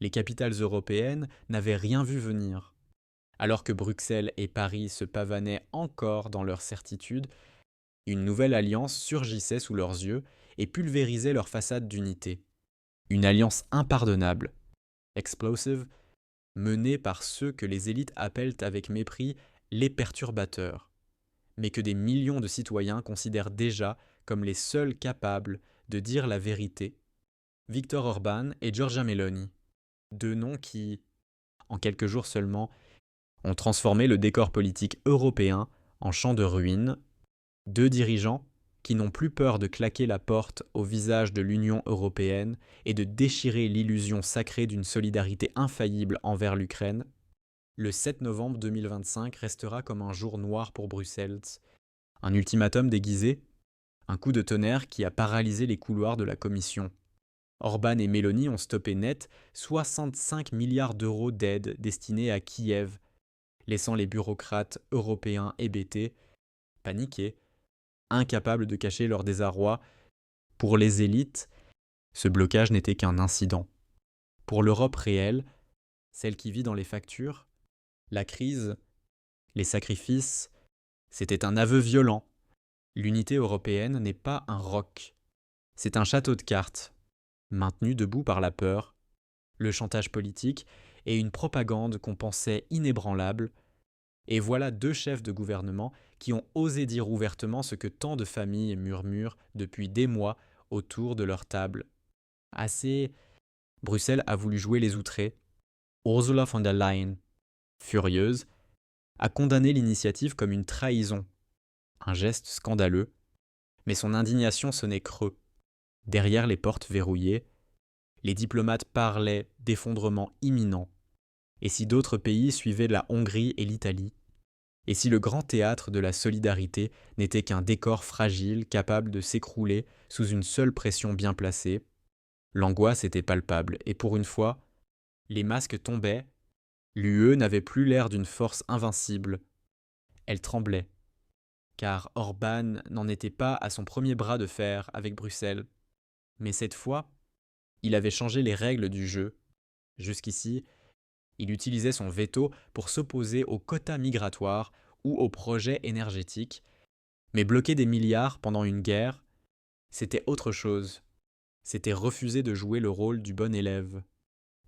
Les capitales européennes n'avaient rien vu venir. Alors que Bruxelles et Paris se pavanaient encore dans leur certitude, une nouvelle alliance surgissait sous leurs yeux et pulvérisait leur façade d'unité. Une alliance impardonnable, explosive, menée par ceux que les élites appellent avec mépris les perturbateurs, mais que des millions de citoyens considèrent déjà comme les seuls capables de dire la vérité. Viktor Orban et Giorgia Meloni, deux noms qui, en quelques jours seulement, ont transformé le décor politique européen en champ de ruines, deux dirigeants qui n'ont plus peur de claquer la porte au visage de l'Union européenne et de déchirer l'illusion sacrée d'une solidarité infaillible envers l'Ukraine. Le 7 novembre 2025 restera comme un jour noir pour Bruxelles, un ultimatum déguisé, un coup de tonnerre qui a paralysé les couloirs de la Commission. Orban et Meloni ont stoppé net 65 milliards d'euros d'aide destinée à Kiev, laissant les bureaucrates européens hébétés, paniqués, incapables de cacher leur désarroi. Pour les élites, ce blocage n'était qu'un incident. Pour l'Europe réelle, celle qui vit dans les factures, la crise, les sacrifices, c'était un aveu violent. L'unité européenne n'est pas un roc. C'est un château de cartes, maintenu debout par la peur, le chantage politique et une propagande qu'on pensait inébranlable. Et voilà deux chefs de gouvernement qui ont osé dire ouvertement ce que tant de familles murmurent depuis des mois autour de leur table. Assez, Bruxelles a voulu jouer les outrés. Ursula von der Leyen, furieuse, a condamné l'initiative comme une trahison, un geste scandaleux, mais son indignation sonnait creux. Derrière les portes verrouillées, les diplomates parlaient d'effondrement imminent. Et si d'autres pays suivaient la Hongrie et l'Italie? Et si le grand théâtre de la solidarité n'était qu'un décor fragile capable de s'écrouler sous une seule pression bien placée? L'angoisse était palpable, et pour une fois, les masques tombaient. L'UE n'avait plus l'air d'une force invincible. Elle tremblait, car Orban n'en était pas à son premier bras de fer avec Bruxelles. Mais cette fois, il avait changé les règles du jeu. Jusqu'ici, il utilisait son veto pour s'opposer aux quotas migratoires ou aux projets énergétiques, mais bloquer des milliards pendant une guerre, c'était autre chose. C'était refuser de jouer le rôle du bon élève,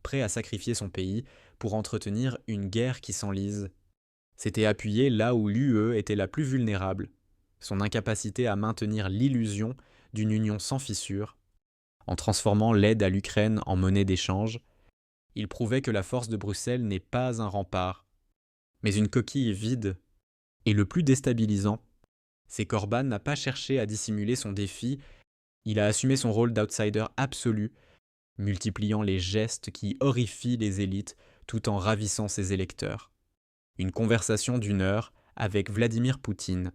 prêt à sacrifier son pays pour entretenir une guerre qui s'enlise. C'était appuyer là où l'UE était la plus vulnérable, son incapacité à maintenir l'illusion d'une union sans fissure. En transformant l'aide à l'Ukraine en monnaie d'échange, il prouvait que la force de Bruxelles n'est pas un rempart, mais une coquille vide. Et le plus déstabilisant, c'est qu'Orban n'a pas cherché à dissimuler son défi, il a assumé son rôle d'outsider absolu, multipliant les gestes qui horrifient les élites tout en ravissant ses électeurs. Une conversation d'1 heure avec Vladimir Poutine,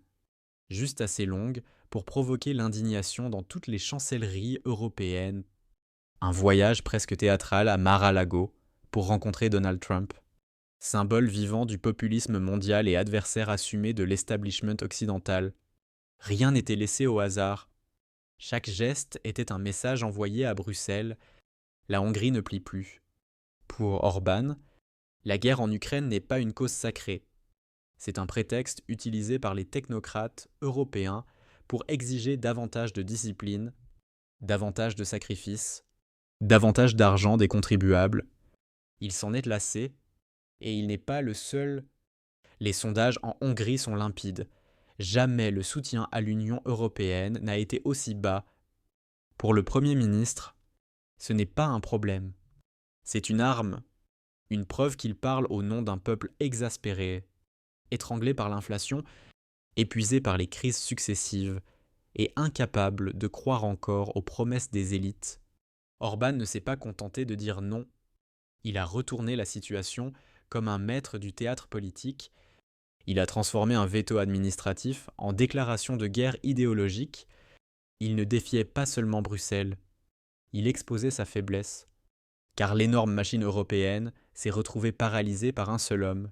juste assez longue pour provoquer l'indignation dans toutes les chancelleries européennes. Un voyage presque théâtral à Mar-a-Lago pour rencontrer Donald Trump, symbole vivant du populisme mondial et adversaire assumé de l'establishment occidental. Rien n'était laissé au hasard. Chaque geste était un message envoyé à Bruxelles. La Hongrie ne plie plus. Pour Orban, la guerre en Ukraine n'est pas une cause sacrée. C'est un prétexte utilisé par les technocrates européens pour exiger davantage de discipline, davantage de sacrifices, davantage d'argent des contribuables. Il s'en est lassé, et il n'est pas le seul. Les sondages en Hongrie sont limpides. Jamais le soutien à l'Union européenne n'a été aussi bas. Pour le Premier ministre, ce n'est pas un problème. C'est une arme, une preuve qu'il parle au nom d'un peuple exaspéré, étranglé par l'inflation, épuisé par les crises successives et incapable de croire encore aux promesses des élites. Orban ne s'est pas contenté de dire non. Il a retourné la situation comme un maître du théâtre politique. Il a transformé un veto administratif en déclaration de guerre idéologique. Il ne défiait pas seulement Bruxelles, il exposait sa faiblesse, car l'énorme machine européenne s'est retrouvée paralysée par un seul homme.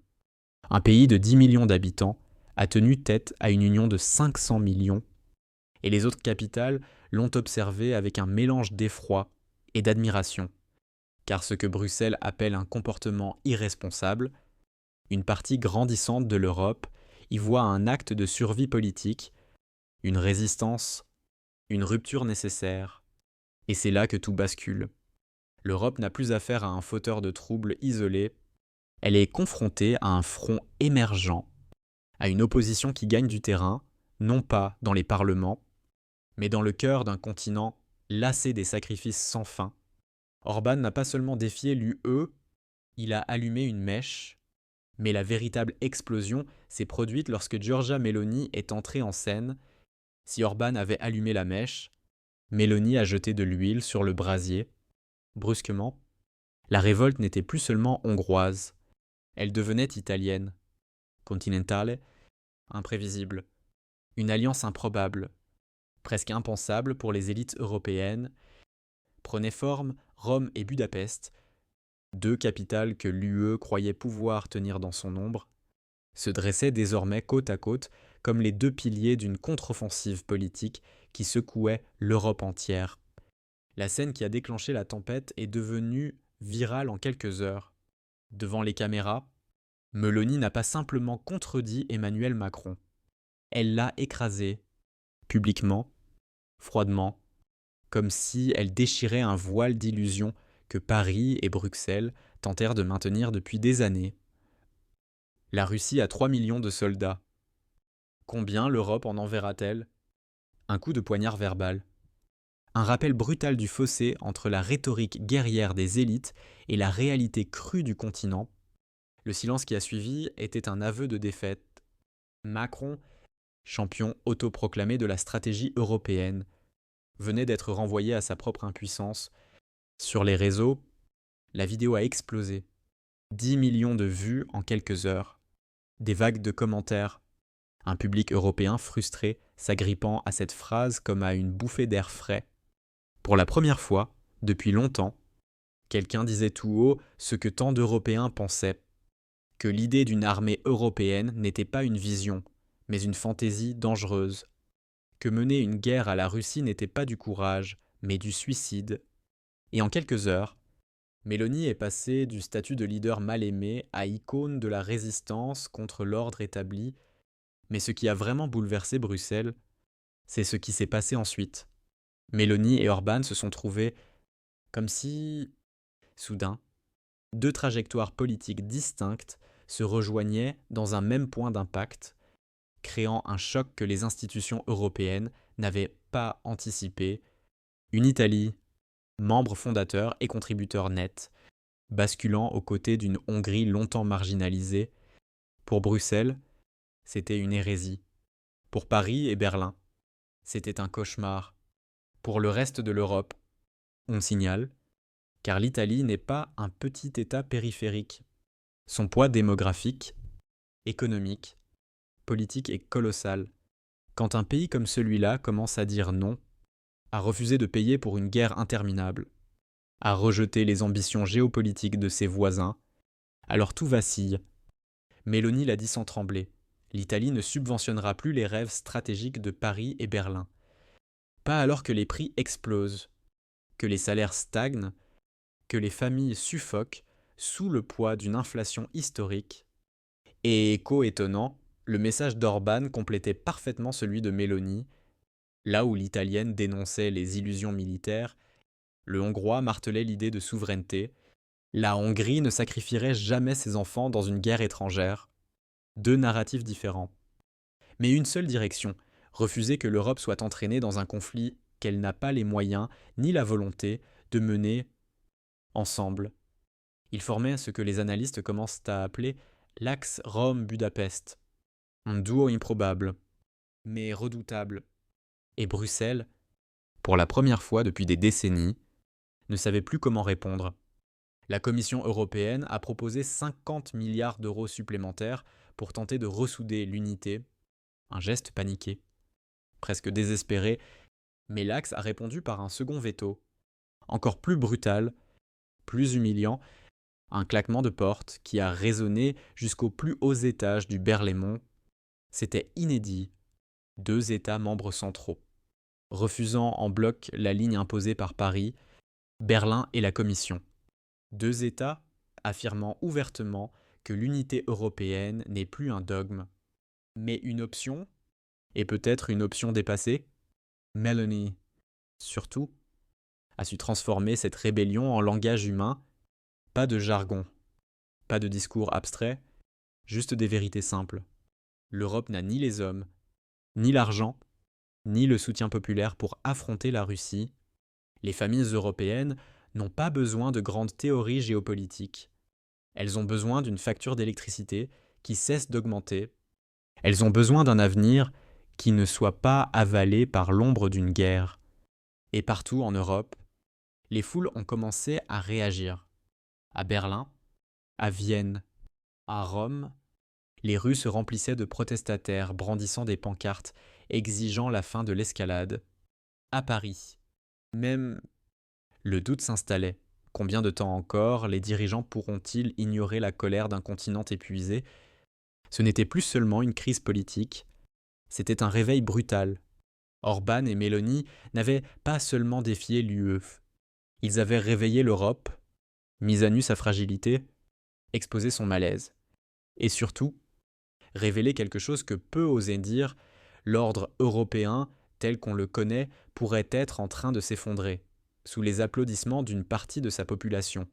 Un pays de 10 millions d'habitants a tenu tête à une union de 500 millions, et les autres capitales l'ont observé avec un mélange d'effroi et d'admiration. car ce que Bruxelles appelle un comportement irresponsable, une partie grandissante de l'Europe y voit un acte de survie politique, une résistance, une rupture nécessaire. Et c'est là que tout bascule. L'Europe n'a plus affaire à un fauteur de troubles isolé, elle est confrontée à un front émergent, à une opposition qui gagne du terrain, non pas dans les parlements, mais dans le cœur d'un continent lassé des sacrifices sans fin. Orban n'a pas seulement défié l'UE, il a allumé une mèche, mais la véritable explosion s'est produite lorsque Giorgia Meloni est entrée en scène. Si Orban avait allumé la mèche, Meloni a jeté de l'huile sur le brasier. Brusquement, la révolte n'était plus seulement hongroise, elle devenait italienne. Continentale, imprévisible. Une alliance improbable, presque impensable pour les élites européennes, prenait forme Rome et Budapest, deux capitales que l'UE croyait pouvoir tenir dans son ombre, se dressaient désormais côte à côte comme les deux piliers d'une contre-offensive politique qui secouait l'Europe entière. La scène qui a déclenché la tempête est devenue virale en quelques heures. Devant les caméras, Meloni n'a pas simplement contredit Emmanuel Macron. Elle l'a écrasé, publiquement, froidement, comme si elle déchirait un voile d'illusion que Paris et Bruxelles tentèrent de maintenir depuis des années. La Russie a 3 millions de soldats. Combien l'Europe en enverra-t-elle? Un coup de poignard verbal. Un rappel brutal du fossé entre la rhétorique guerrière des élites et la réalité crue du continent. Le silence qui a suivi était un aveu de défaite. Macron, champion autoproclamé de la stratégie européenne, venait d'être renvoyé à sa propre impuissance. Sur les réseaux, la vidéo a explosé. 10 millions de vues en quelques heures. Des vagues de commentaires. Un public européen frustré s'agrippant à cette phrase comme à une bouffée d'air frais. Pour la première fois, depuis longtemps, quelqu'un disait tout haut ce que tant d'Européens pensaient, que l'idée d'une armée européenne n'était pas une vision, mais une fantaisie dangereuse, que mener une guerre à la Russie n'était pas du courage, mais du suicide. Et en quelques heures, Meloni est passée du statut de leader mal aimé à icône de la résistance contre l'ordre établi, mais ce qui a vraiment bouleversé Bruxelles, c'est ce qui s'est passé ensuite. Meloni et Orban se sont trouvés comme si, soudain, deux trajectoires politiques distinctes se rejoignaient dans un même point d'impact, créant un choc que les institutions européennes n'avaient pas anticipé. Une Italie, membre fondateur et contributeur net, basculant aux côtés d'une Hongrie longtemps marginalisée. Pour Bruxelles, c'était une hérésie. Pour Paris et Berlin, c'était un cauchemar. Pour le reste de l'Europe, on signale, car l'Italie n'est pas un petit État périphérique. Son poids démographique, économique, politique est colossal. Quand un pays comme celui-là commence à dire non, à refuser de payer pour une guerre interminable, à rejeter les ambitions géopolitiques de ses voisins, alors tout vacille. Meloni l'a dit sans trembler. L'Italie ne subventionnera plus les rêves stratégiques de Paris et Berlin. Pas alors que les prix explosent, que les salaires stagnent, que les familles suffoquent sous le poids d'une inflation historique. Et écho étonnant, le message d'Orban complétait parfaitement celui de Meloni. Là où l'italienne dénonçait les illusions militaires, le hongrois martelait l'idée de souveraineté. La Hongrie ne sacrifierait jamais ses enfants dans une guerre étrangère. Deux narratifs différents. Mais une seule direction, refuser que l'Europe soit entraînée dans un conflit qu'elle n'a pas les moyens ni la volonté de mener ensemble. Il formait ce que les analystes commencent à appeler l'axe Rome-Budapest. Un duo improbable, mais redoutable. Et Bruxelles, pour la première fois depuis des décennies, ne savait plus comment répondre. La Commission européenne a proposé 50 milliards d'euros supplémentaires pour tenter de ressouder l'unité, un geste paniqué, presque désespéré, mais l'Axe a répondu par un second veto, encore plus brutal, plus humiliant, un claquement de porte qui a résonné jusqu'aux plus hauts étages du Berlaymont. C'était inédit, deux États membres centraux, refusant en bloc la ligne imposée par Paris, Berlin et la Commission. Deux États affirmant ouvertement que l'unité européenne n'est plus un dogme, mais une option, et peut-être une option dépassée. Melanie, surtout, a su transformer cette rébellion en langage humain, pas de jargon, pas de discours abstraits, juste des vérités simples. L'Europe n'a ni les hommes, ni l'argent, ni le soutien populaire pour affronter la Russie. Les familles européennes n'ont pas besoin de grandes théories géopolitiques. Elles ont besoin d'une facture d'électricité qui cesse d'augmenter. Elles ont besoin d'un avenir qui ne soit pas avalé par l'ombre d'une guerre. Et partout en Europe, les foules ont commencé à réagir. À Berlin, à Vienne, à Rome, les rues se remplissaient de protestataires brandissant des pancartes exigeant la fin de l'escalade. À Paris, même le doute s'installait. Combien de temps encore les dirigeants pourront-ils ignorer la colère d'un continent épuisé? Ce n'était plus seulement une crise politique, c'était un réveil brutal. Orban et Meloni n'avaient pas seulement défié l'UE, ils avaient réveillé l'Europe, mis à nu sa fragilité, exposé son malaise. Et surtout, révélé quelque chose que peu osaient dire, l'ordre européen, tel qu'on le connaît, pourrait être en train de s'effondrer, sous les applaudissements d'une partie de sa population.